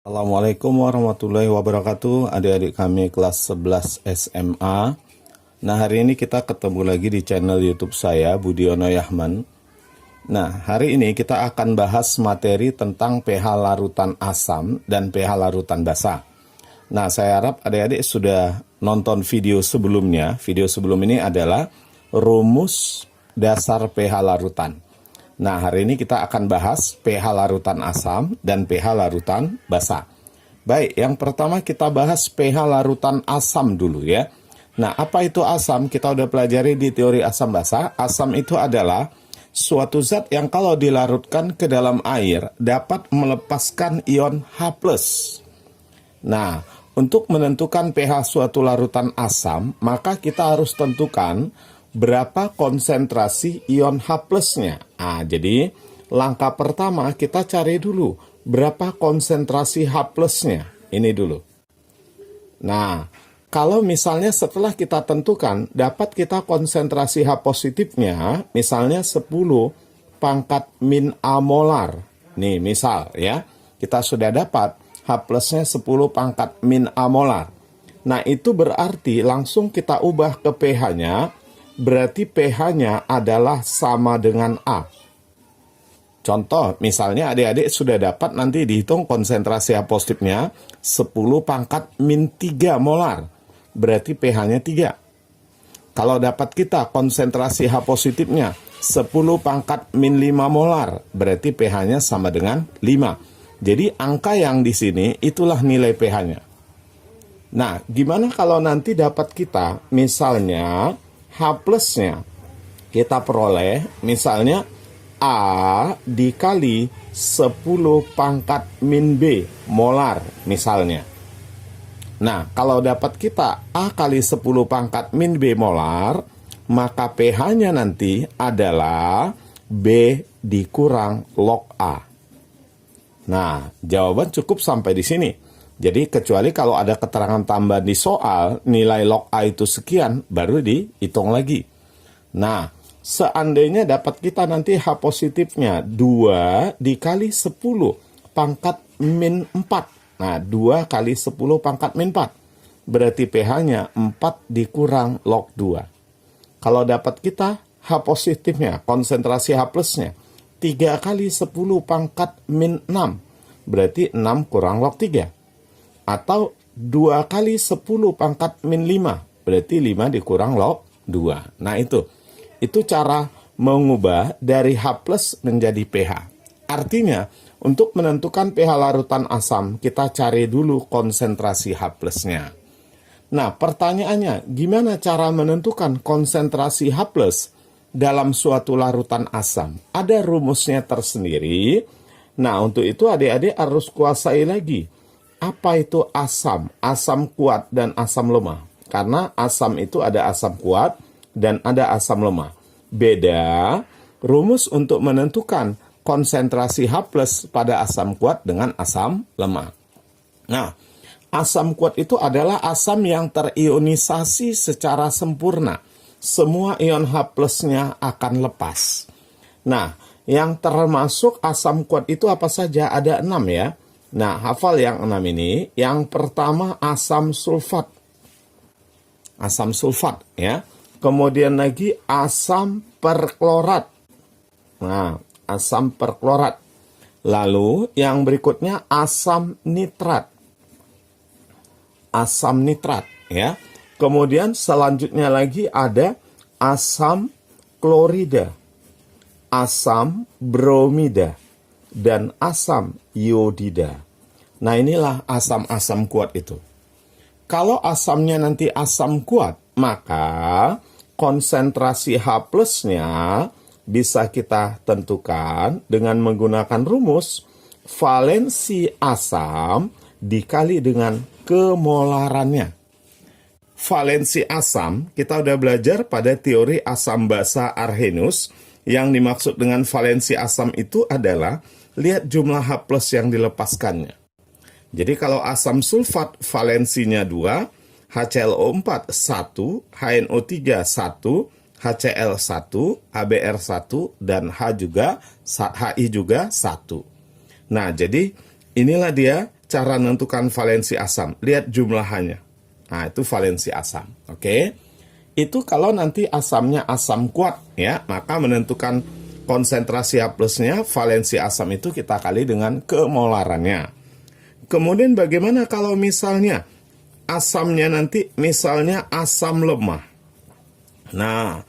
Assalamualaikum warahmatullahi wabarakatuh, adik-adik kami kelas 11 SMA. Nah, hari ini kita ketemu lagi di channel YouTube saya, Budiono Yahman. Nah, hari ini kita akan bahas materi tentang pH larutan asam dan pH larutan basa. Nah, saya harap adik-adik sudah nonton video sebelumnya. Video sebelum ini adalah rumus dasar pH larutan. Nah, hari ini kita akan bahas pH larutan asam dan pH larutan basa. Baik, yang pertama kita bahas pH larutan asam dulu ya. Nah, apa itu asam? Kita udah pelajari di teori asam basa. Asam itu adalah suatu zat yang kalau dilarutkan ke dalam air dapat melepaskan ion H+. Nah, untuk menentukan pH suatu larutan asam, maka kita harus tentukan berapa konsentrasi ion H+-nya. Nah, jadi langkah pertama kita cari dulu berapa konsentrasi H+-nya. Ini dulu. Nah, kalau misalnya setelah kita tentukan dapat kita konsentrasi H positifnya, misalnya 10 pangkat min A molar. Nih, misal ya, kita sudah dapat H+-nya 10 pangkat min A molar. Nah, itu berarti langsung kita ubah ke pH-nya. Berarti pH-nya adalah sama dengan A. Contoh, misalnya adik-adik sudah dapat nanti dihitung konsentrasi H positifnya 10 pangkat min 3 molar. Berarti pH-nya 3. Kalau dapat kita konsentrasi H positifnya 10 pangkat min 5 molar, berarti pH-nya sama dengan 5. Jadi angka yang di sini itulah nilai pH-nya. Nah, gimana kalau nanti dapat kita misalnya H+-nya kita peroleh misalnya A dikali 10 pangkat min B molar misalnya. Nah, kalau dapat kita A kali 10 pangkat min B molar, maka pH-nya nanti adalah B dikurang log A. Nah, jawaban cukup sampai di sini. Jadi kecuali kalau ada keterangan tambahan di soal, nilai log A itu sekian, baru dihitung lagi. Nah, seandainya dapat kita nanti H positifnya 2 dikali 10 pangkat min 4. Nah, 2 kali 10 pangkat min 4. Berarti pH-nya 4 dikurang log 2. Kalau dapat kita H positifnya, konsentrasi H plusnya, 3 kali 10 pangkat min 6. Berarti 6 kurang log 3. Atau 2 kali 10 pangkat min 5. Berarti 5 dikurang log 2. Nah, itu cara mengubah dari H plus menjadi pH. Artinya, untuk menentukan pH larutan asam, kita cari dulu konsentrasi H plusnya. Nah, pertanyaannya, gimana cara menentukan konsentrasi H plus dalam suatu larutan asam? Ada rumusnya tersendiri. Nah, untuk itu adik-adik harus kuasai lagi. Apa itu asam? Asam kuat dan asam lemah. Karena asam itu ada asam kuat dan ada asam lemah. Beda rumus untuk menentukan konsentrasi H plus pada asam kuat dengan asam lemah. Nah, asam kuat itu adalah asam yang terionisasi secara sempurna. Semua ion H plusnya akan lepas. Nah, yang termasuk asam kuat itu apa saja? Ada 6 ya. Nah, hafal yang 6 ini. Yang pertama asam sulfat. Asam sulfat ya. Kemudian lagi asam perklorat. Nah, asam perklorat. Lalu yang berikutnya asam nitrat. Asam nitrat ya. Kemudian selanjutnya lagi ada asam klorida, asam bromida, dan asam iodida. Nah, inilah asam-asam kuat itu. Kalau asamnya nanti asam kuat, maka konsentrasi H plusnya bisa kita tentukan dengan menggunakan rumus valensi asam dikali dengan kemolarannya. Valensi asam, kita udah belajar pada teori asam basa Arrhenius. Yang dimaksud dengan valensi asam itu adalah lihat jumlah H plus yang dilepaskannya. Jadi kalau asam sulfat valensinya 2, HClO4 1, HNO3 1, HCl 1, HBr 1, dan HI juga 1. Nah, jadi inilah dia cara menentukan valensi asam. Lihat jumlahannya. Nah, itu valensi asam. Oke. Itu kalau nanti asamnya asam kuat, ya, maka menentukan konsentrasi H plusnya, valensi asam itu kita kali dengan kemolarannya. Kemudian bagaimana kalau misalnya asamnya nanti misalnya asam lemah. Nah,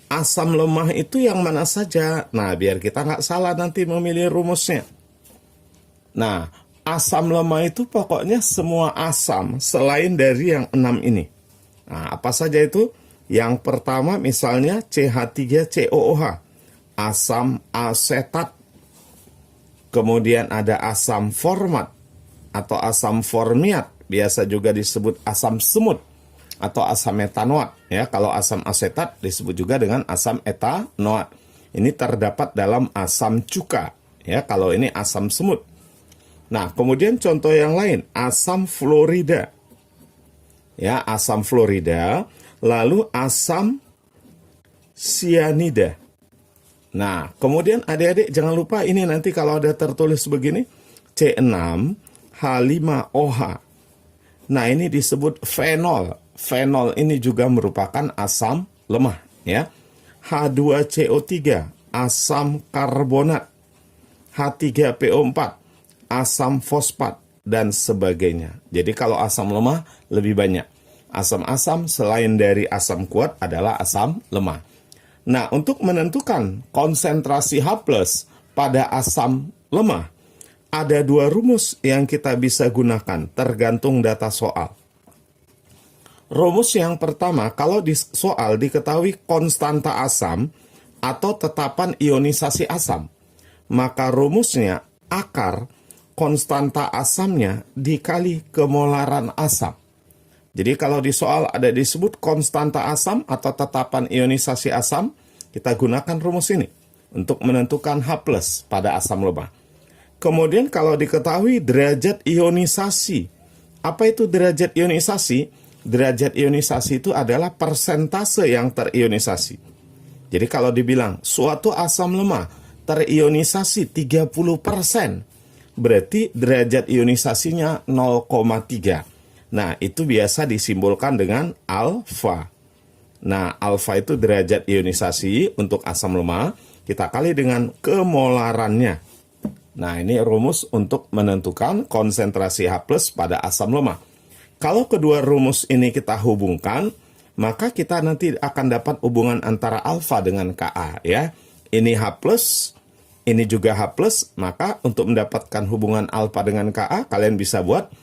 asam lemah itu yang mana saja? Nah, biar kita nggak salah nanti memilih rumusnya. Nah, asam lemah itu pokoknya semua asam selain dari yang 6 ini. Nah, apa saja itu? Yang pertama misalnya CH3COOH, asam asetat. Kemudian ada asam format atau asam formiat, biasa juga disebut asam semut atau asam metanoat, ya. Kalau asam asetat disebut juga dengan asam etanoat. Ini terdapat dalam asam cuka, ya, kalau ini asam semut. Nah, kemudian contoh yang lain, asam fluorida. Ya, asam fluorida, lalu asam sianida. Nah, kemudian adik-adik jangan lupa ini nanti kalau ada tertulis begini, C6H5OH. Nah, ini disebut fenol. Fenol ini juga merupakan asam lemah, ya. H2CO3, asam karbonat. H3PO4, asam fosfat, dan sebagainya. Jadi kalau asam lemah lebih banyak. Asam-asam selain dari asam kuat adalah asam lemah. Nah, untuk menentukan konsentrasi H+ pada asam lemah, ada 2 rumus yang kita bisa gunakan tergantung data soal. Rumus yang pertama, kalau di soal diketahui konstanta asam atau tetapan ionisasi asam, maka rumusnya akar konstanta asamnya dikali kemolaran asam. Jadi kalau di soal ada disebut konstanta asam atau tetapan ionisasi asam, kita gunakan rumus ini untuk menentukan H+ pada asam lemah. Kemudian kalau diketahui derajat ionisasi. Apa itu derajat ionisasi? Derajat ionisasi itu adalah persentase yang terionisasi. Jadi kalau dibilang suatu asam lemah terionisasi 30%, berarti derajat ionisasinya 0,3. Nah, itu biasa disimbolkan dengan alfa. Nah, alfa itu derajat ionisasi untuk asam lemah, kita kali dengan kemolarannya. Nah, ini rumus untuk menentukan konsentrasi H+ pada asam lemah. Kalau kedua rumus ini kita hubungkan, maka kita nanti akan dapat hubungan antara alfa dengan Ka, ya. Ini H+, ini juga H+, maka untuk mendapatkan hubungan alfa dengan Ka, kalian bisa buat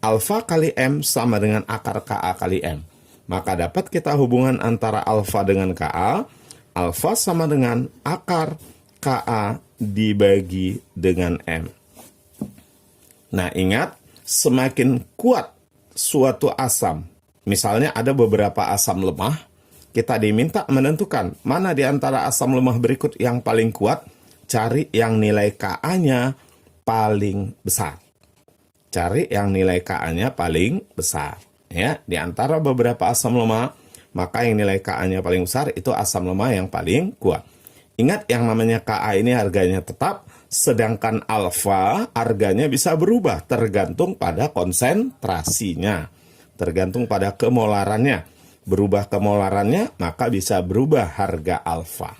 alfa kali M sama dengan akar Ka kali M. Maka dapat kita hubungan antara alfa dengan Ka, alfa sama dengan akar Ka dibagi dengan M. Nah, ingat, semakin kuat suatu asam, misalnya ada beberapa asam lemah, kita diminta menentukan mana di antara asam lemah berikut yang paling kuat, cari yang nilai Ka-nya paling besar. Cari yang nilai Ka-nya paling besar. Ya, di antara beberapa asam lemah, maka yang nilai Ka-nya paling besar itu asam lemah yang paling kuat. Ingat, yang namanya Ka ini harganya tetap, sedangkan alfa harganya bisa berubah tergantung pada konsentrasinya, tergantung pada kemolarannya. Berubah kemolarannya, maka bisa berubah harga alfa.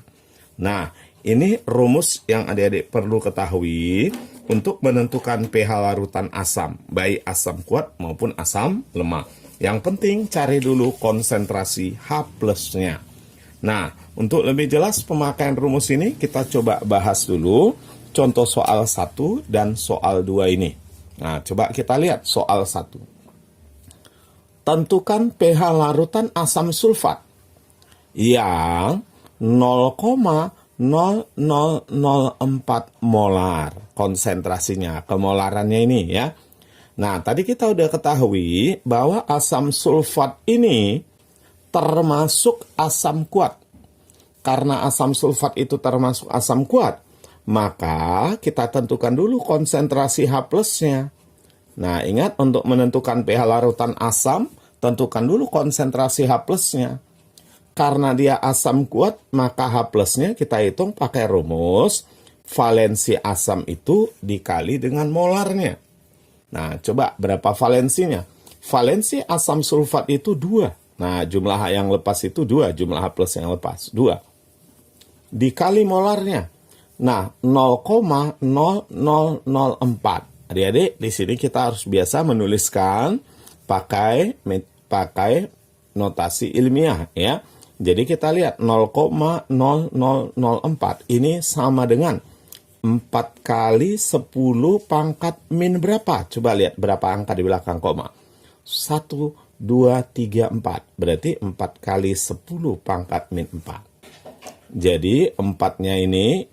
Nah, ini rumus yang adik-adik perlu ketahui untuk menentukan pH larutan asam, baik asam kuat maupun asam lemah. Yang penting cari dulu konsentrasi H+-nya. Nah, untuk lebih jelas pemakaian rumus ini, kita coba bahas dulu contoh soal 1 dan soal 2 ini. Nah, coba kita lihat soal 1. Tentukan pH larutan asam sulfat yang 0,0004 molar konsentrasinya, kemolarannya ini, ya. Nah, tadi kita udah ketahui bahwa asam sulfat ini termasuk asam kuat. Karena asam sulfat itu termasuk asam kuat, maka kita tentukan dulu konsentrasi H+-nya. Nah, ingat, untuk menentukan pH larutan asam, tentukan dulu konsentrasi H+-nya. Karena dia asam kuat, maka H+-nya kita hitung pakai rumus valensi asam itu dikali dengan molarnya. Nah, coba berapa valensinya? Valensi asam sulfat itu 2. Nah, jumlah H yang lepas itu 2, jumlah H plus yang lepas 2. Dikali molarnya. Nah, 0,0004. Adik-adik, di sini kita harus biasa menuliskan pakai notasi ilmiah ya. Jadi kita lihat 0,0004 ini sama dengan 4 kali 10 pangkat min berapa? Coba lihat berapa angka di belakang koma. 1, 2, 3, 4. Berarti 4 kali 10 pangkat min 4. Jadi 4-nya ini,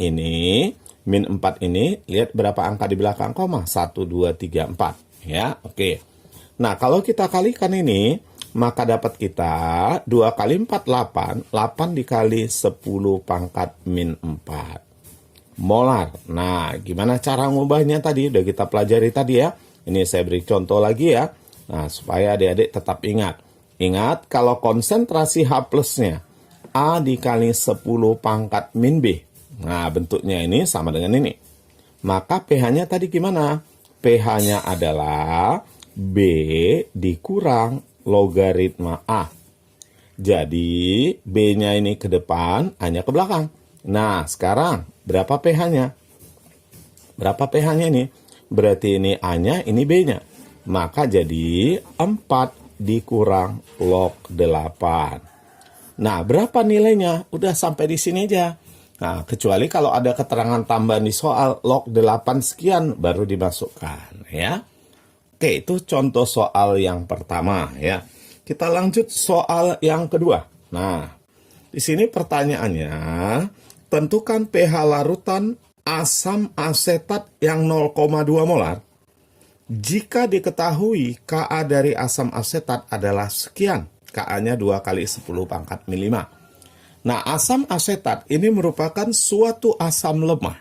min 4 ini, lihat berapa angka di belakang koma. 1, 2, 3, 4. Ya, oke. Nah, kalau kita kalikan ini, maka dapat kita 2 kali 4, 8. 8 dikali 10 pangkat min 4. Molar. Nah, gimana cara ngubahnya tadi? Udah kita pelajari tadi ya. Ini saya beri contoh lagi ya. Nah, supaya adik-adik tetap ingat. Ingat, kalau konsentrasi H plusnya A dikali 10 pangkat min B. Nah, bentuknya ini sama dengan ini. Maka pH-nya tadi gimana? pH-nya adalah B dikurang logaritma A. Jadi, B-nya ini ke depan, A-nya ke belakang. Nah, sekarang berapa pH-nya? Berapa pH-nya ini? Berarti ini A-nya, ini B-nya. Maka jadi 4 dikurang log 8. Nah, berapa nilainya? Udah sampai di sini aja. Nah, kecuali kalau ada keterangan tambahan di soal log 8 sekian baru dimasukkan ya. Oke, itu contoh soal yang pertama ya. Kita lanjut soal yang kedua. Nah, di sini pertanyaannya, tentukan pH larutan asam asetat yang 0,2 molar. Jika diketahui Ka dari asam asetat adalah sekian, Ka-nya 2 kali 10 pangkat min 5. Nah, asam asetat ini merupakan suatu asam lemah.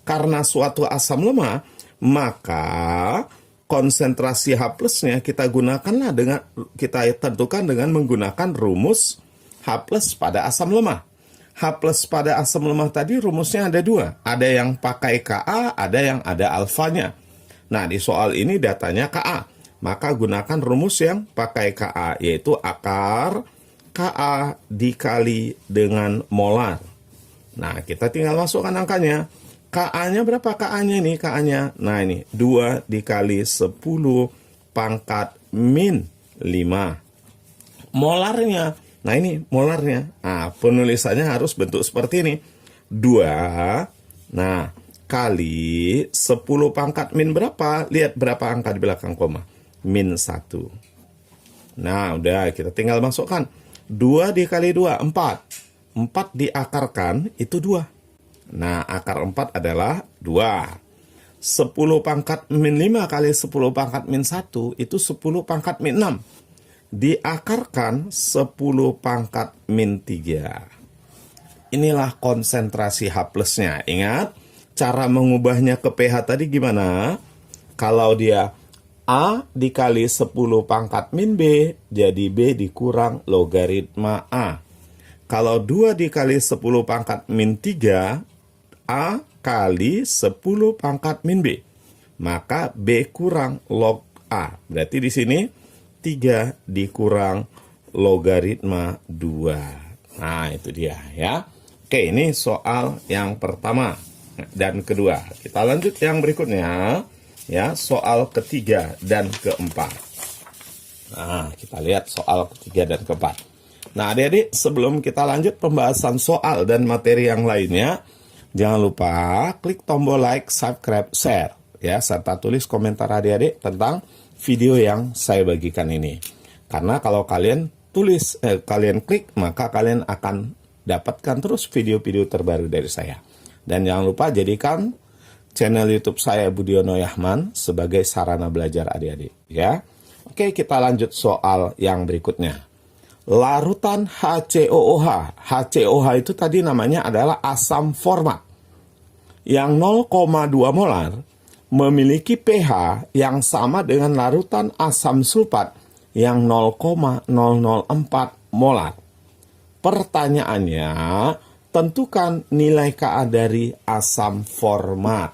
Karena suatu asam lemah, maka konsentrasi H plusnya kita tentukan dengan menggunakan rumus H plus pada asam lemah. H plus pada asam lemah tadi rumusnya ada 2. Ada yang pakai Ka, ada yang ada alfanya. Nah, di soal ini datanya Ka. Maka gunakan rumus yang pakai Ka, yaitu akar Ka dikali dengan molar. Nah, kita tinggal masukkan angkanya. Ka-nya berapa Ka-nya ini? Ka-nya, nah ini 2 dikali 10 pangkat min 5. Molarnya, nah ini molarnya. Nah, penulisannya harus bentuk seperti ini. 2, nah, kali 10 pangkat min berapa? Lihat berapa angka di belakang koma. Min 1. Nah, udah kita tinggal masukkan. 2 dikali 2, 4. 4 diakarkan, itu 2. Nah, akar 4 adalah 2. 10 pangkat min 5 kali 10 pangkat min 1, itu 10 pangkat min 6. Diakarkan 10 pangkat min 3. Inilah konsentrasi H plusnya. Ingat, cara mengubahnya ke pH tadi gimana? Kalau dia A dikali 10 pangkat min B, jadi B dikurang logaritma A. Kalau 2 dikali 10 pangkat min 3, A kali 10 pangkat min B. Maka B kurang log A. Berarti di sini 3 dikurang logaritma 2. Nah, itu dia ya. Oke, ini soal yang pertama dan kedua. Kita lanjut yang berikutnya. Ya, soal ketiga dan keempat. Nah, kita lihat soal ketiga dan keempat. Nah, adik-adik, sebelum kita lanjut pembahasan soal dan materi yang lainnya, jangan lupa klik tombol like, subscribe, share, ya, serta tulis komentar adik-adik tentang video yang saya bagikan ini. Karena kalau kalian kalian klik, maka kalian akan dapatkan terus video-video terbaru dari saya. Dan jangan lupa jadikan channel YouTube saya Budiono Yahman sebagai sarana belajar adik-adik, ya. Oke, kita lanjut soal yang berikutnya. Larutan HCOOH. HCOOH itu tadi namanya adalah asam format yang 0,2 molar memiliki pH yang sama dengan larutan asam sulfat yang 0,004 molar. Pertanyaannya, tentukan nilai Ka dari asam format.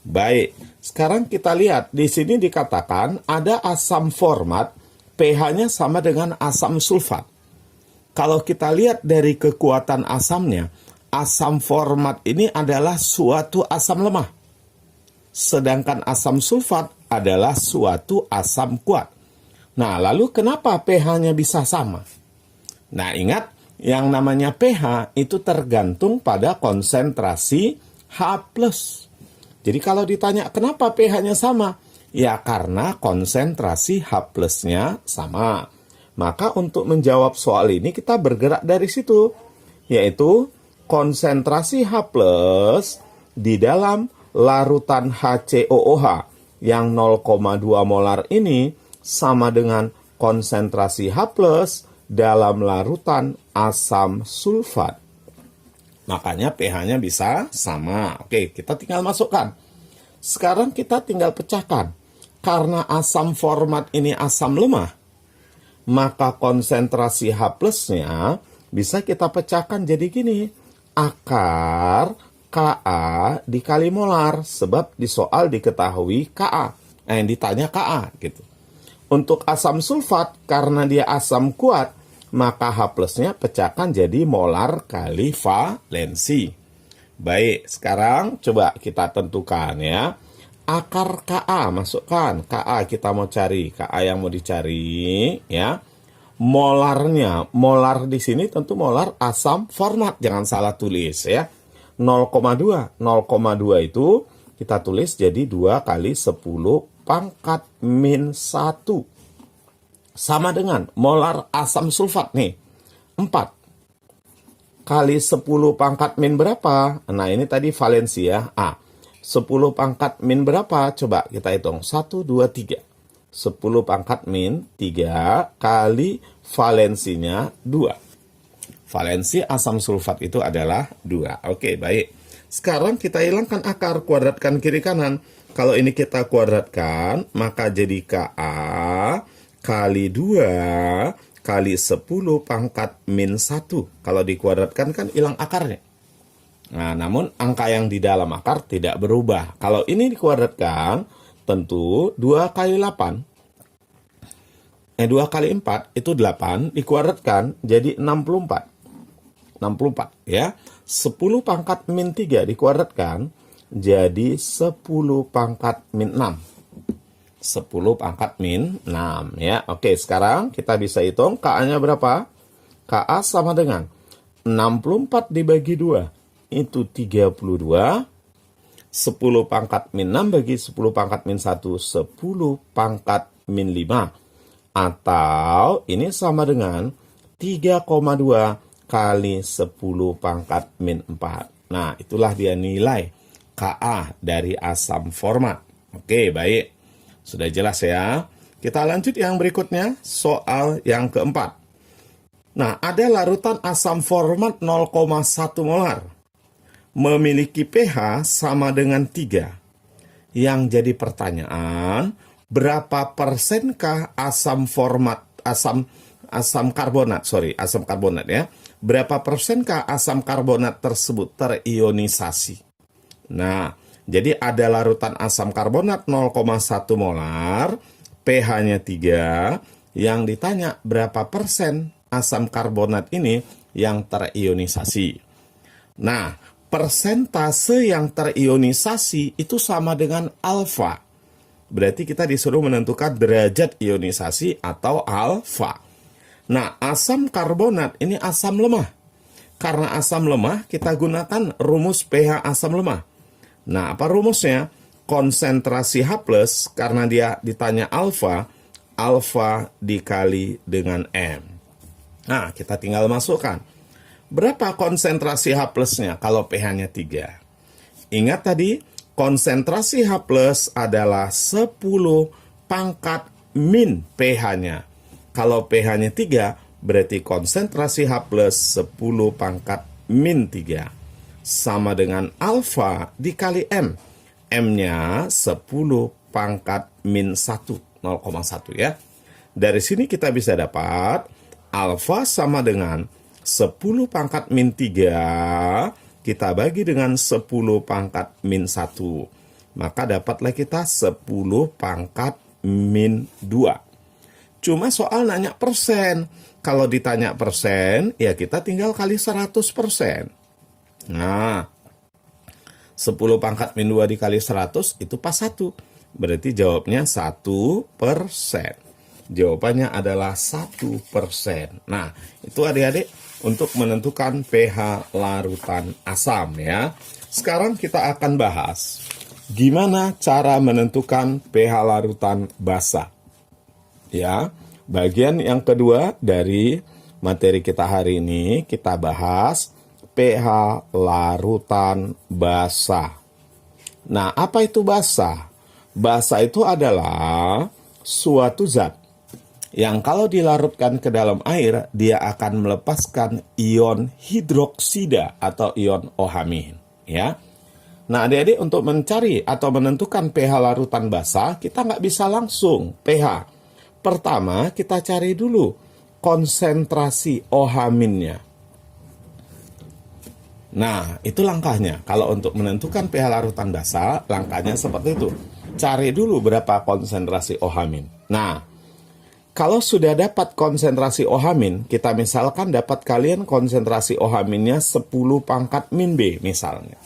Baik, sekarang kita lihat di sini dikatakan ada asam format, pH-nya sama dengan asam sulfat. Kalau kita lihat dari kekuatan asamnya, asam format ini adalah suatu asam lemah. Sedangkan asam sulfat adalah suatu asam kuat. Nah, lalu kenapa pH-nya bisa sama? Nah, ingat, yang namanya pH itu tergantung pada konsentrasi H+. Jadi kalau ditanya kenapa pH-nya sama? Ya karena konsentrasi H+-nya sama. Maka untuk menjawab soal ini kita bergerak dari situ. Yaitu konsentrasi H+ di dalam larutan HCOOH yang 0,2 molar ini sama dengan konsentrasi H+ dalam larutan asam sulfat. Makanya pH-nya bisa sama. Oke, kita tinggal masukkan. Sekarang kita tinggal pecahkan. Karena asam format ini asam lemah, maka konsentrasi H+-nya bisa kita pecahkan jadi gini. Akar Ka dikali molar. Sebab di soal diketahui Ka. Yang ditanya Ka gitu. Untuk asam sulfat, karena dia asam kuat, maka H+-nya pecahkan jadi molar kali valensi. Baik, sekarang coba kita tentukan ya. Akar Ka, masukkan. Ka kita mau cari, Ka yang mau dicari ya. Molarnya, molar di sini tentu molar asam format, jangan salah tulis ya. 0,2 itu kita tulis jadi 2 kali 10 pangkat min 1. Sama dengan molar asam sulfat nih. 4 kali 10 pangkat min berapa? Nah ini tadi valensi ya. 10 pangkat min berapa? Coba kita hitung. 1, 2, 3. 10 pangkat min 3 kali valensinya 2. Valensi asam sulfat itu adalah 2. Oke, baik. Sekarang kita hilangkan akar, kuadratkan kiri kanan. Kalau ini kita kuadratkan, maka jadi Ka kali 2 kali 10 pangkat min 1. Kalau dikuadratkan kan hilang akarnya. Nah, namun angka yang di dalam akar tidak berubah. Kalau ini dikuadratkan, tentu 2 kali 8. 2 kali 4 itu 8, dikuadratkan jadi 64. 64 ya. 10 pangkat min 3 dikuadratkan jadi 10 pangkat min 6. 10 pangkat min 6 ya. Oke, sekarang kita bisa hitung Ka-nya berapa? Ka sama dengan 64 dibagi 2 itu 32. 10 pangkat min 6 bagi 10 pangkat min 1 10 pangkat min 5. Atau ini sama dengan 3,2 kali 10 pangkat min 4. Nah, itulah dia nilai Ka dari asam format. Oke, baik. Sudah jelas ya. Kita lanjut yang berikutnya, soal yang keempat. Nah, ada larutan asam format 0,1 molar. Memiliki pH sama dengan 3. Yang jadi pertanyaan, berapa persenkah asam karbonat ya. Berapa persenkah asam karbonat tersebut terionisasi? Nah, jadi ada larutan asam karbonat 0,1 molar, pH-nya 3, yang ditanya berapa persen asam karbonat ini yang terionisasi. Nah, persentase yang terionisasi itu sama dengan alfa. Berarti kita disuruh menentukan derajat ionisasi atau alfa. Nah, asam karbonat ini asam lemah. Karena asam lemah, kita gunakan rumus pH asam lemah. Nah, apa rumusnya? Konsentrasi H+, karena dia ditanya alfa, alfa dikali dengan M. Nah, kita tinggal masukkan. Berapa konsentrasi H+-nya kalau pH-nya 3? Ingat tadi, konsentrasi H+ adalah 10 pangkat min pH-nya. Kalau pH-nya 3, berarti konsentrasi H+ 10 pangkat min 3. Sama dengan alfa dikali M. M-nya 10 pangkat min 1, 0,1 ya. Dari sini kita bisa dapat alfa sama dengan 10 pangkat min 3, kita bagi dengan 10 pangkat min 1. Maka dapatlah kita 10 pangkat min 2. Cuma soal nanya persen. Kalau ditanya persen, ya kita tinggal kali 100%. Nah, 10 pangkat min 2 dikali 100 itu pas 1. Berarti jawabnya 1%. Jawabannya adalah 1%. Nah, itu adik-adik untuk menentukan pH larutan asam ya. Sekarang kita akan bahas gimana cara menentukan pH larutan basa. Ya, bagian yang kedua dari materi kita hari ini kita bahas pH larutan basa. Nah, apa itu basa? Basa itu adalah suatu zat yang kalau dilarutkan ke dalam air, dia akan melepaskan ion hidroksida atau ion OH-. Ya. Nah, adik-adik untuk mencari atau menentukan pH larutan basa, kita nggak bisa langsung pH. Pertama, kita cari dulu konsentrasi OH-nya. Nah, itu langkahnya. Kalau untuk menentukan pH larutan basa, langkahnya seperti itu. Cari dulu berapa konsentrasi OH-. Nah, kalau sudah dapat konsentrasi OH-, kita misalkan dapat kalian konsentrasi OH-nya 10 pangkat min B misalnya.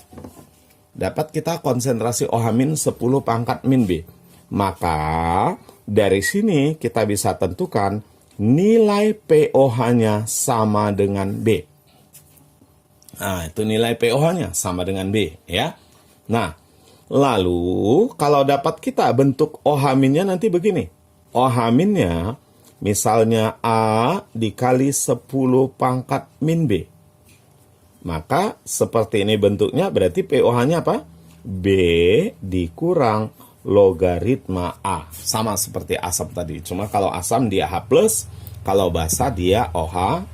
Dapat kita konsentrasi OH- 10 pangkat min B. Maka dari sini kita bisa tentukan nilai pOH-nya sama dengan B. Nah, itu nilai pOH-nya sama dengan B ya. Nah, lalu kalau dapat kita bentuk OH-nya nanti begini. OH-nya misalnya A dikali 10 pangkat min B. Maka seperti ini bentuknya, berarti pOH-nya apa? B dikurang logaritma A. Sama seperti asam tadi. Cuma kalau asam dia H+, kalau basa dia OH-.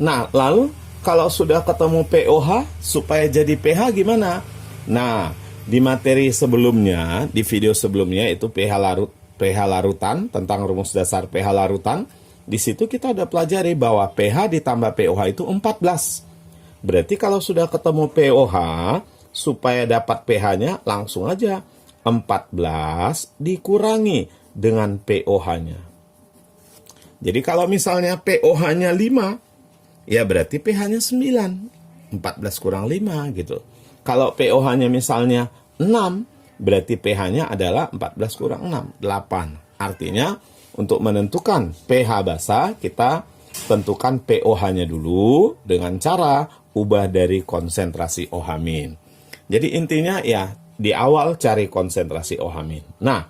Nah, lalu kalau sudah ketemu pOH, supaya jadi pH gimana? Nah, di materi sebelumnya, di video sebelumnya itu pH larutan, tentang rumus dasar pH larutan. Di situ kita udah pelajari bahwa pH ditambah pOH itu 14. Berarti kalau sudah ketemu pOH, supaya dapat pH-nya, langsung aja 14 dikurangi dengan pOH-nya. Jadi kalau misalnya pOH-nya 5, ya berarti pH-nya 9. 14 kurang 5 gitu. Kalau pOH-nya misalnya 6, berarti pH-nya adalah 14 kurang 6, 8. Artinya, untuk menentukan pH basa, kita tentukan pOH-nya dulu dengan cara ubah dari konsentrasi OH-. Jadi intinya ya, di awal cari konsentrasi OH-. Nah,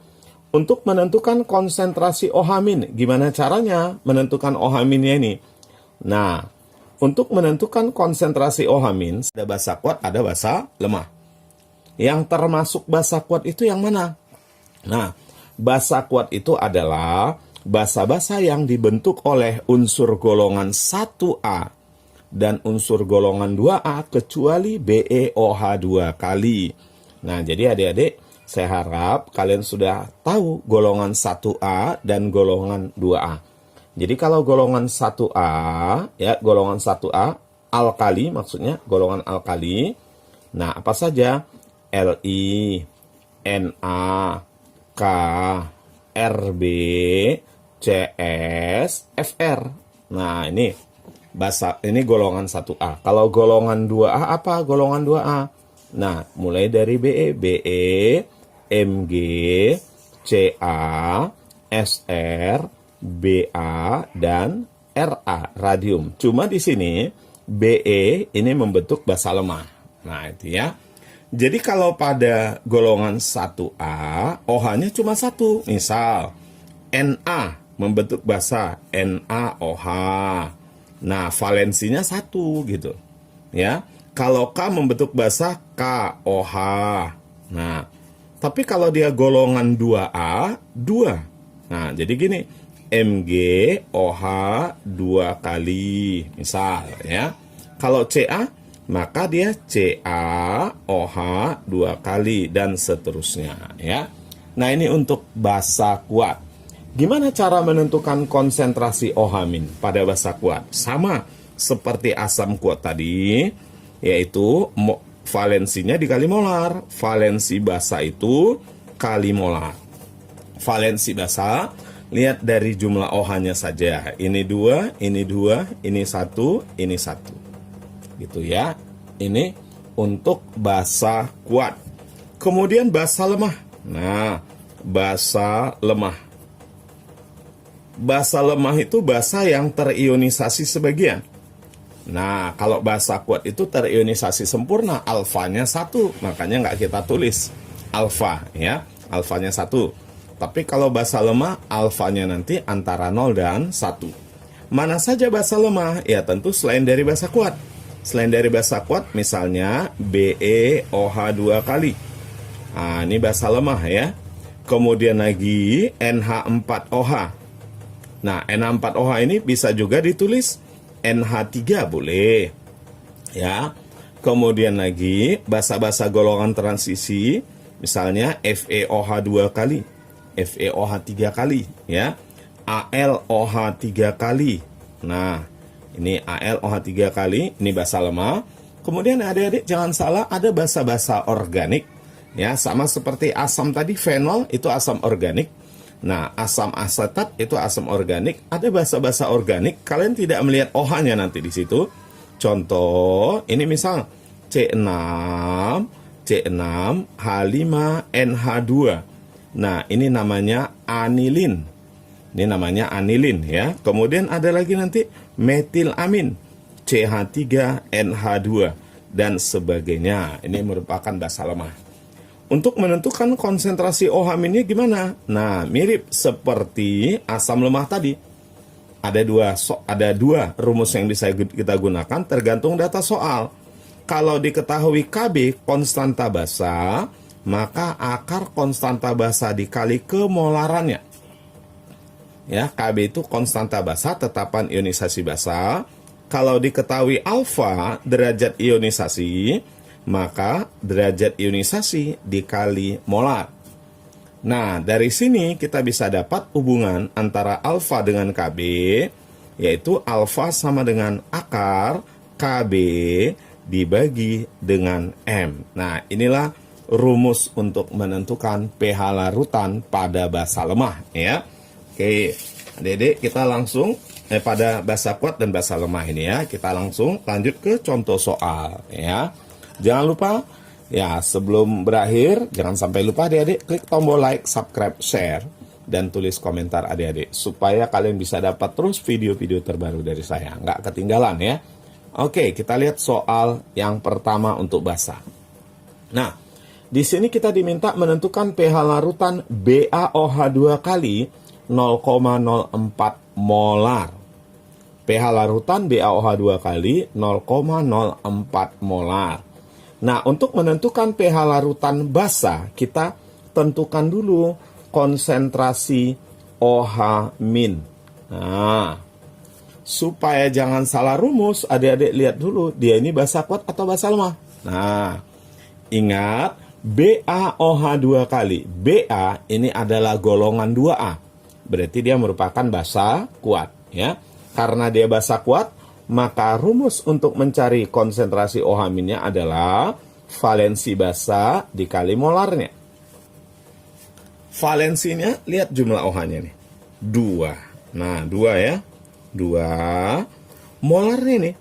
untuk menentukan konsentrasi OH-, gimana caranya menentukan OH-nya ini? Nah, untuk menentukan konsentrasi OH-, ada basa kuat, ada basa lemah. Yang termasuk basa kuat itu yang mana? Nah, basa kuat itu adalah basa-basa yang dibentuk oleh unsur golongan 1A dan unsur golongan 2A kecuali BeOH2 kali. Nah, jadi adik-adik, saya harap kalian sudah tahu golongan 1A dan golongan 2A. Jadi kalau golongan 1A, ya golongan 1A, alkali maksudnya, golongan alkali. Nah, apa saja? Li, Na, K, Rb, Cs, Fr. Nah, ini golongan 1A. Kalau golongan 2A apa? Golongan 2A. Nah, mulai dari Be, Mg, Ca, Sr, Ba, dan Ra, radium. Cuma di sini Be ini membentuk basa lemah. Nah, itu ya. Jadi kalau pada golongan 1A, OH-nya cuma 1. Misal, Na membentuk basa NaOH. Nah, valensinya 1 gitu. Ya. Kalau K membentuk basa KOH. Nah, tapi kalau dia golongan 2A, 2. Nah, jadi gini, MgOH 2 kali, misal ya. Kalau Ca, maka dia CaOH 2 kali dan seterusnya ya. Nah, ini untuk basa kuat. Gimana cara menentukan konsentrasi OH- pada basa kuat? Sama seperti asam kuat tadi, yaitu valensinya dikali molar. Valensi basa itu kali molar. Valensi basa, lihat dari jumlah OH-nya saja. Ini 2, ini 2, ini 1, ini 1. Gitu ya. Ini untuk basa kuat. Kemudian basa lemah. Nah, basa lemah. Basa lemah itu basa yang terionisasi sebagian. Nah, kalau basa kuat itu terionisasi sempurna, alfanya 1. Makanya nggak kita tulis alfa, ya. Alfanya 1. Tapi kalau basa lemah, alfanya nanti antara 0 dan 1. Mana saja basa lemah? Ya tentu selain dari basa kuat. Selain dari basa kuat, misalnya BeOH 2 kali. Nah, ini basa lemah ya. Kemudian lagi NH4OH. Nah, NH4OH ini bisa juga ditulis NH3 boleh. Ya. Kemudian lagi basa-basa golongan transisi, misalnya FeOH 2 kali. FeOH 3 kali ya. AlOH 3 kali. Nah, ini AlOH 3 kali, ini basa lemah. Kemudian adik-adik jangan salah, ada basa-basa organik. Ya, sama seperti asam tadi, fenol itu asam organik. Nah, asam asetat itu asam organik. Ada basa-basa organik, kalian tidak melihat OH-nya nanti di situ. Contoh, ini misal C6, H5NH2. Nah, ini namanya anilin. Ini namanya anilin ya. Kemudian ada lagi nanti metilamin, CH3NH2 dan sebagainya. Ini merupakan basa lemah. Untuk menentukan konsentrasi OH ini gimana? Nah, mirip seperti asam lemah tadi. Ada dua rumus yang bisa kita gunakan tergantung data soal. Kalau diketahui Kb konstanta basa, maka akar konstanta basa dikali kemolarannya. Ya, Kb itu konstanta basa, tetapan ionisasi basa. Kalau diketahui alfa derajat ionisasi, maka derajat ionisasi dikali molar. Nah, dari sini kita bisa dapat hubungan antara alfa dengan Kb, yaitu alfa sama dengan akar Kb dibagi dengan M. Nah, inilah rumus untuk menentukan pH larutan pada basa lemah ya. Oke, adik-adik kita langsung pada basa kuat dan basa lemah ini ya. Kita langsung lanjut ke contoh soal ya. Jangan lupa ya, sebelum berakhir jangan sampai lupa adik-adik klik tombol like, subscribe, share dan tulis komentar adik-adik supaya kalian bisa dapat terus video-video terbaru dari saya, nggak ketinggalan ya. Oke, kita lihat soal yang pertama untuk basa. Nah, di sini kita diminta menentukan pH larutan BaOH 2 kali 0,04 molar. pH larutan BaOH 2 kali 0,04 molar. Nah, untuk menentukan pH larutan basa, kita tentukan dulu konsentrasi OH min. Nah, supaya jangan salah rumus, adik-adik lihat dulu, dia ini basa kuat atau basa lemah. Nah, ingat, BaOH 2 kali. Ba ini adalah golongan 2A. Berarti dia merupakan basa kuat ya. Karena dia basa kuat, maka rumus untuk mencari konsentrasi OH minnya adalah valensi basa dikali molarnya. Valensinya, lihat jumlah OH-nya nih. 2. Nah, 2 ya. 2. Molarnya nih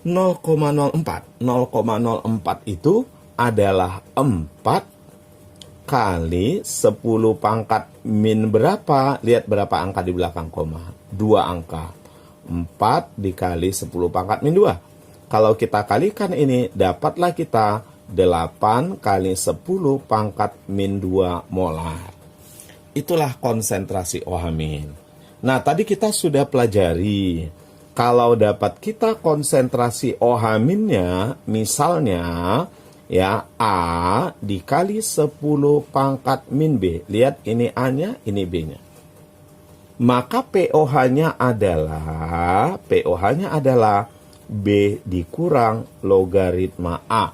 0,04. 0,04 itu adalah 4 kali 10 pangkat min berapa? Lihat berapa angka di belakang koma. 2 angka. 4 dikali 10 pangkat min 2. Kalau kita kalikan ini, dapatlah kita 8 kali 10 pangkat min 2 molar. Itulah konsentrasi OH min. Nah, tadi kita sudah pelajari. Kalau dapat kita konsentrasi OH minnya, misalnya ya, A dikali 10 pangkat min B. Lihat, ini A-nya, ini B-nya. Maka POH-nya adalah B dikurang logaritma A.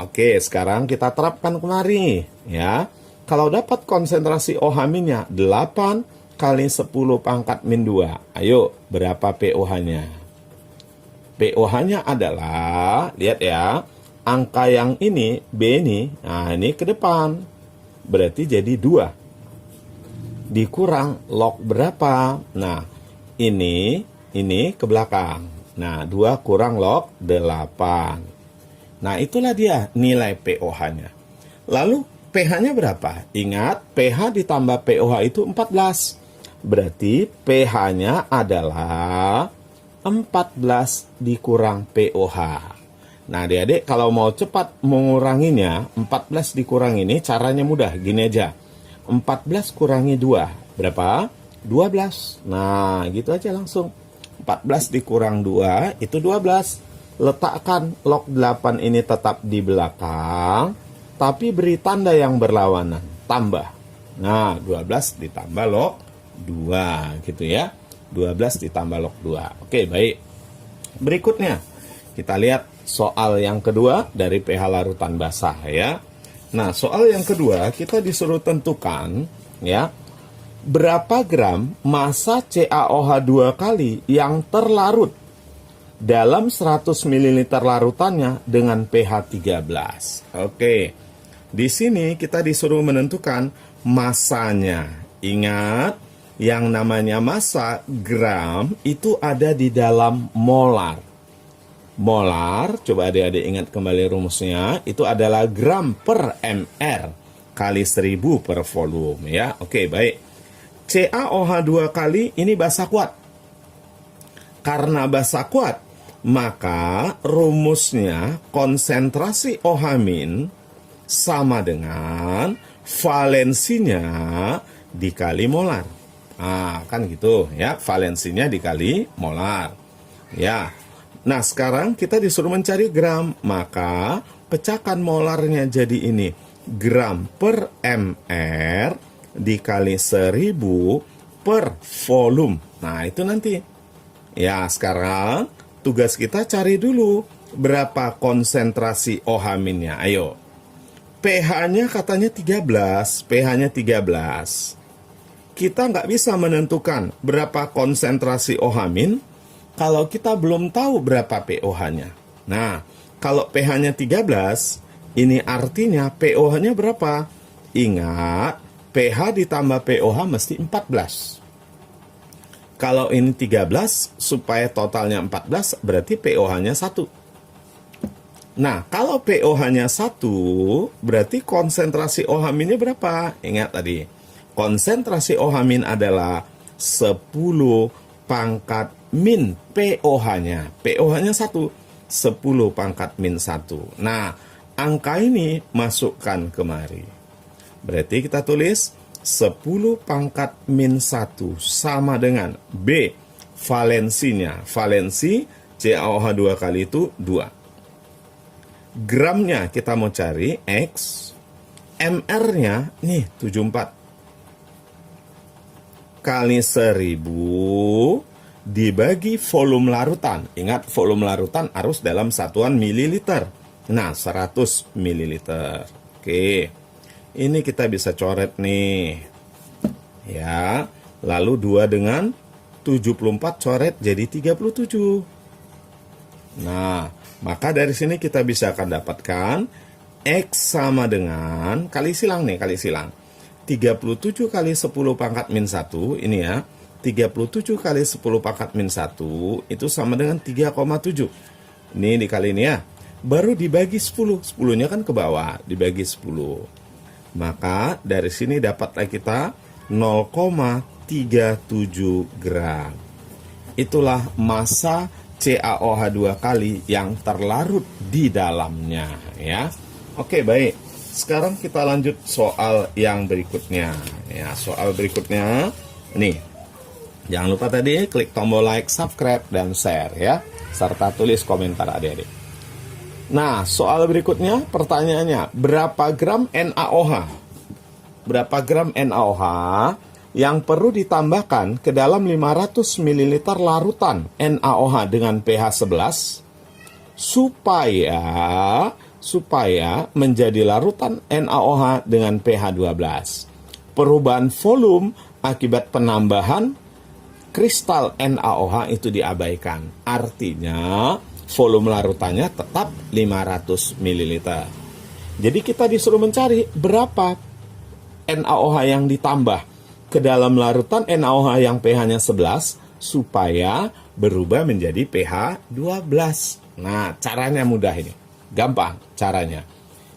Oke, sekarang kita terapkan kemari. Ya, kalau dapat konsentrasi OH minnya 8 kali 10 pangkat min 2. Ayo, berapa POH-nya? POH-nya adalah, lihat ya, angka yang ini, B ini, nah ini ke depan. Berarti jadi 2. Dikurang log berapa? Nah, ini ke belakang. Nah, 2 kurang log 8. Nah, itulah dia nilai pOH-nya. Lalu, pH-nya berapa? Ingat, pH ditambah pOH itu 14. Berarti pH-nya adalah 14 dikurang pOH. Nah, adik-adik kalau mau cepat menguranginya, 14 dikurang ini caranya mudah, gini aja. 14 kurangi 2, berapa? 12. Nah, gitu aja langsung. 14 dikurang 2, itu 12. Letakkan log 8 ini tetap di belakang, tapi beri tanda yang berlawanan, tambah. Nah, 12 ditambah log 2, gitu ya. 12 ditambah log 2. Oke, baik. Berikutnya, kita lihat soal yang kedua dari pH larutan basah ya. Nah, soal yang kedua kita disuruh tentukan ya, berapa gram massa CaOH 2 kali yang terlarut dalam 100 ml larutannya dengan pH 13. Oke. Di sini kita disuruh menentukan massanya. Ingat, yang namanya massa gram itu ada di dalam molar. Molar, coba adik-adik ingat kembali rumusnya, itu adalah gram per mr kali 1000 per volume ya. Oke, baik. CaOH 2 kali ini basa kuat. Karena basa kuat, maka rumusnya konsentrasi OH- sama dengan valensinya dikali molar. Nah, kan gitu ya, valensinya dikali molar. Ya. Nah, sekarang kita disuruh mencari gram, maka pecahkan molarnya jadi ini. Gram per mr dikali 1000 per volume. Nah, itu nanti. Ya, sekarang tugas kita cari dulu berapa konsentrasi OH-nya. Ayo. pH-nya katanya 13, pH-nya 13. Kita nggak bisa menentukan berapa konsentrasi OH- kalau kita belum tahu berapa pOH-nya. Nah, kalau pH-nya 13, ini artinya pOH-nya berapa? Ingat, pH ditambah pOH mesti 14. Kalau ini 13, supaya totalnya 14, berarti pOH-nya 1. Nah, kalau pOH-nya 1, berarti konsentrasi OH-nya berapa? Ingat tadi, konsentrasi OH- adalah 10 pangkat min pOH-nya. pOH-nya 1, 10 pangkat min 1. Nah, angka ini masukkan kemari. Berarti kita tulis 10 pangkat min 1 sama dengan B, valensinya. Valensi CaOH 2 kali itu 2. Gramnya kita mau cari X, MR-nya nih 74. Kali 1000 dibagi volume larutan. Ingat, volume larutan harus dalam satuan mililiter. Nah, 100 mililiter. Oke. Ini kita bisa coret nih. Ya. Lalu 2 dengan 74 coret jadi 37. Nah, maka dari sini kita bisa akan dapatkan X sama dengan, kali silang nih, kali silang. 37 kali 10 pangkat min 1, ini ya. 37 kali 10 pangkat min 1, itu sama dengan 3,7. Ini dikali ini ya. Baru dibagi 10. 10-nya kan ke bawah, dibagi 10. Maka dari sini dapatlah kita 0,37 gram. Itulah massa CaOH 2 kali yang terlarut di dalamnya ya. Oke, baik. Sekarang kita lanjut soal yang berikutnya. Ya, soal berikutnya nih. Jangan lupa tadi klik tombol like, subscribe, dan share ya. Serta tulis komentar adik-adik. Nah, soal berikutnya pertanyaannya, berapa gram NaOH? Berapa gram NaOH yang perlu ditambahkan ke dalam 500 ml larutan NaOH dengan pH 11 supaya menjadi larutan NaOH dengan pH 12. Perubahan volume akibat penambahan kristal NaOH itu diabaikan. Artinya, volume larutannya tetap 500 ml. Jadi kita disuruh mencari berapa NaOH yang ditambah ke dalam larutan NaOH yang pH-nya 11 supaya berubah menjadi pH 12. Nah, caranya mudah ini. Gampang caranya.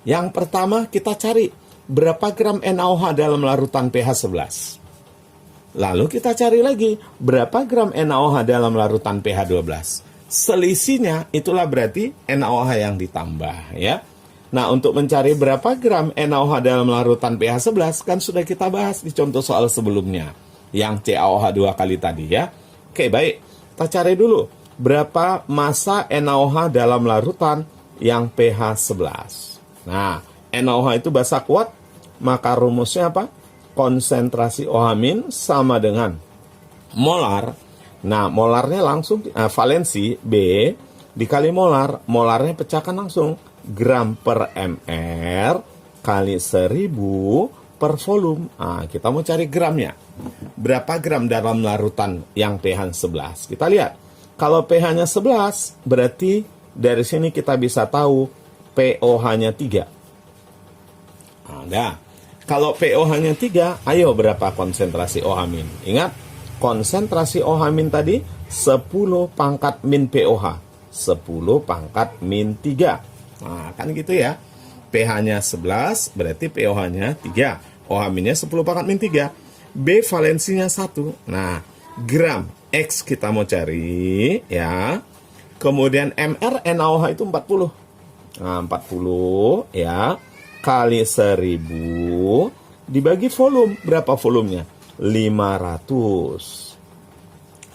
Yang pertama kita cari berapa gram NaOH dalam larutan pH 11. Lalu kita cari lagi berapa gram NaOH dalam larutan pH 12. Selisihnya itulah berarti NaOH yang ditambah, ya. Nah, untuk mencari berapa gram NaOH dalam larutan pH 11 kan sudah kita bahas di contoh soal sebelumnya yang CaOH 2 kali tadi, ya. Oke, baik. Kita cari dulu berapa massa NaOH dalam larutan yang pH 11. Nah, NaOH itu basa kuat, maka rumusnya apa? Konsentrasi OH- sama dengan molar. Nah, molarnya langsung valensi B dikali molar, molarnya pecahkan langsung gram per mr kali 1000 per volume. Nah, kita mau cari gramnya. Berapa gram dalam larutan yang pH 11? Kita lihat. Kalau pH-nya 11, berarti dari sini kita bisa tahu pOH-nya 3. Nah, kalau pOH-nya 3, ayo berapa konsentrasi OH-? Ingat, konsentrasi OH- tadi 10 pangkat min pOH. 10 pangkat min 3. Nah, kan gitu ya. pH-nya 11, berarti pOH-nya 3. OH-nya 10 pangkat min 3. B valensinya 1. Nah, gram X kita mau cari, ya. Kemudian MR NaOH itu 40. Nah, 40, ya. Kali 1000 dibagi volume. Berapa volumenya? 500.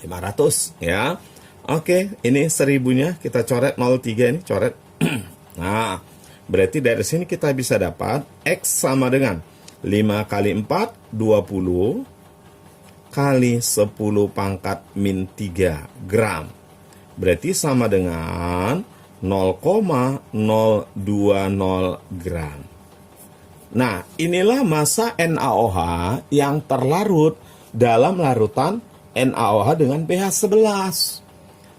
500, ya. Oke, ini 1000-nya kita coret 03 ini, coret. Nah, berarti dari sini kita bisa dapat X sama dengan 5 kali 4, 20 kali 10 pangkat min 3 gram. Berarti sama dengan 0,020 gram. Nah, inilah massa NaOH yang terlarut dalam larutan NaOH dengan pH 11.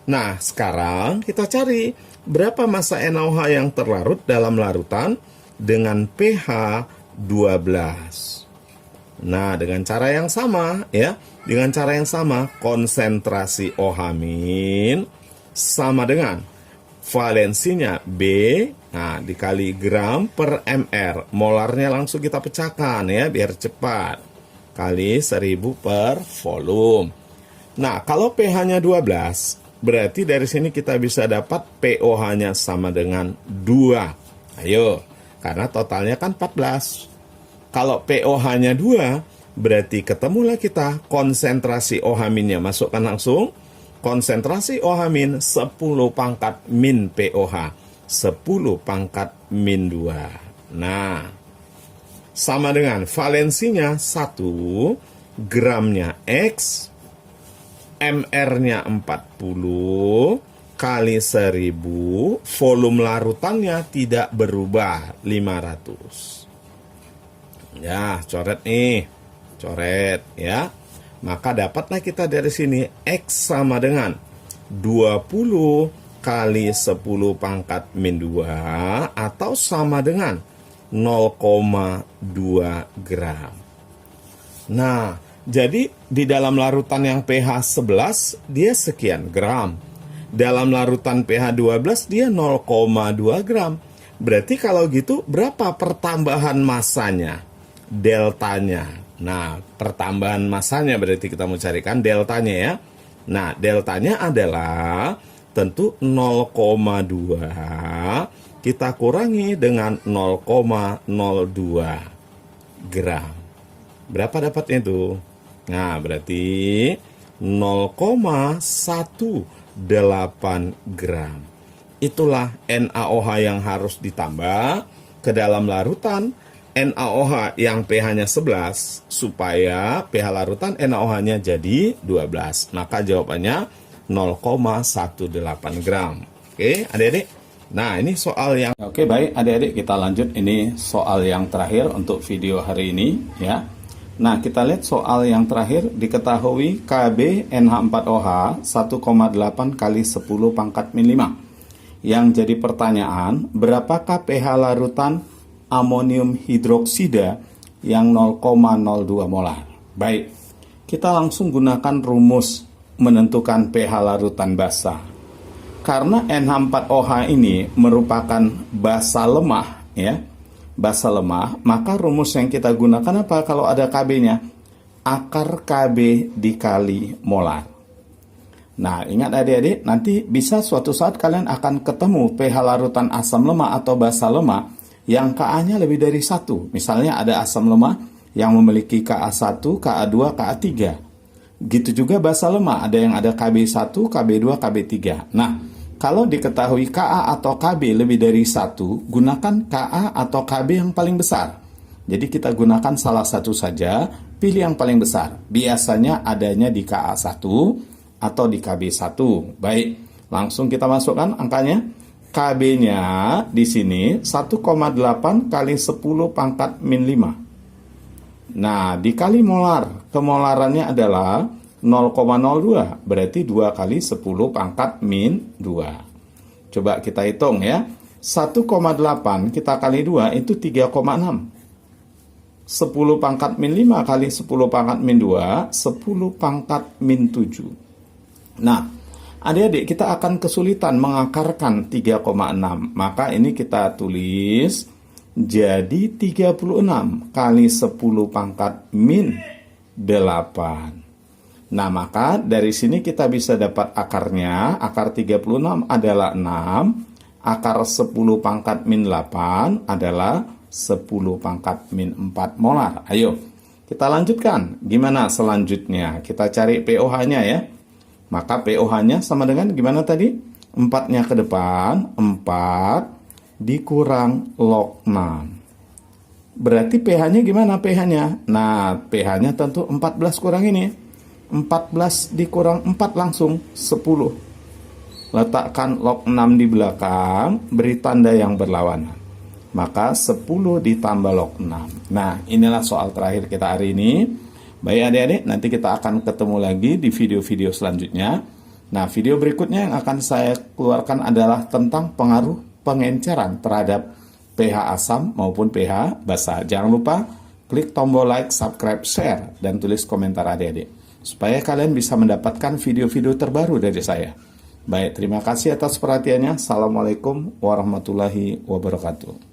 Nah, sekarang kita cari berapa massa NaOH yang terlarut dalam larutan dengan pH 12. Nah, dengan cara yang sama, ya. Dengan cara yang sama, konsentrasi OH- sama dengan valensinya B, nah, dikali gram per mr. Molarnya langsung kita pecahkan, ya, biar cepat. Kali 1000 per volume. Nah, kalau pH-nya 12, berarti dari sini kita bisa dapat pOH-nya sama dengan 2. Ayo, karena totalnya kan 14. Kalau pOH-nya 2, berarti ketemulah kita konsentrasi OH-nya. Masukkan langsung. Konsentrasi OH- 10 pangkat min pOH. 10 pangkat min 2. Nah, sama dengan valensinya 1, gramnya X, MR-nya 40, kali 1000, volume larutannya tidak berubah, 500. Ya, coret nih. Coret, ya. Maka dapatlah kita dari sini X sama dengan 20 kali 10 pangkat min 2 atau sama dengan 0,2 gram. Nah, jadi di dalam larutan yang pH 11 dia sekian gram. Dalam larutan pH 12 dia 0,2 gram. Berarti kalau gitu berapa pertambahan massanya? Deltanya. Nah, pertambahan massanya berarti kita mau carikan deltanya, ya. Nah, deltanya adalah tentu 0,2 kita kurangi dengan 0,02 gram. Berapa dapatnya itu? Nah, berarti 0,18 gram. Itulah NaOH yang harus ditambah ke dalam larutan NaOH yang pH-nya 11 supaya pH larutan NaOH-nya jadi 12. Maka jawabannya 0,18 gram. Oke, adik-adik. Nah, ini soal yang... Oke, baik adik-adik, kita lanjut. Ini soal yang terakhir untuk video hari ini, ya. Nah, kita lihat soal yang terakhir. Diketahui Kb NH4OH 1,8 kali 10 pangkat min 5. Yang jadi pertanyaan, berapakah pH larutan amonium hidroksida yang 0,02 molar? Baik, kita langsung gunakan rumus menentukan pH larutan basa. Karena NH4OH ini merupakan basa lemah, ya, basa lemah, maka rumus yang kita gunakan apa kalau ada Kb-nya? Akar Kb dikali molar. Nah, ingat adik-adik, nanti bisa suatu saat kalian akan ketemu pH larutan asam lemah atau basa lemah yang Ka-nya lebih dari 1. Misalnya ada asam lemah yang memiliki Ka1, Ka2, Ka3. Gitu juga basa lemah, ada yang ada Kb1, Kb2, Kb3. Nah, kalau diketahui Ka atau Kb lebih dari 1, gunakan Ka atau Kb yang paling besar. Jadi kita gunakan salah satu saja, pilih yang paling besar. Biasanya adanya di Ka1 atau di Kb1. Baik, langsung kita masukkan angkanya. Kb-nya di sini 1,8 kali 10 pangkat min 5. Nah, dikali molar. Kemolarannya adalah 0,02, berarti 2 kali 10 pangkat min 2. Coba kita hitung ya. 1,8 kita kali 2 itu 3,6. 10 pangkat min 5 kali 10 pangkat min 2, 10 pangkat min 7. Nah, adik-adik kita akan kesulitan mengakarkan 3,6. Maka ini kita tulis jadi 36 kali 10 pangkat min 8. Nah, maka dari sini kita bisa dapat akarnya. Akar 36 adalah 6. Akar 10 pangkat min 8 adalah 10 pangkat min 4 molar. Ayo, kita lanjutkan. Gimana selanjutnya? Kita cari pOH-nya ya. Maka pOH-nya sama dengan gimana tadi? 4-nya ke depan, 4 dikurang log 6. Berarti pH-nya gimana pH-nya? Nah, pH-nya tentu 14 kurang ini. 14 dikurang 4 langsung 10. Letakkan log 6 di belakang, beri tanda yang berlawanan. Maka 10 ditambah log 6. Nah, inilah soal terakhir kita hari ini. Baik adik-adik, nanti kita akan ketemu lagi di video-video selanjutnya. Nah, video berikutnya yang akan saya keluarkan adalah tentang pengaruh pengenceran terhadap pH asam maupun pH basa. Jangan lupa klik tombol like, subscribe, share, dan tulis komentar adik-adik, supaya kalian bisa mendapatkan video-video terbaru dari saya. Baik, terima kasih atas perhatiannya. Assalamualaikum warahmatullahi wabarakatuh.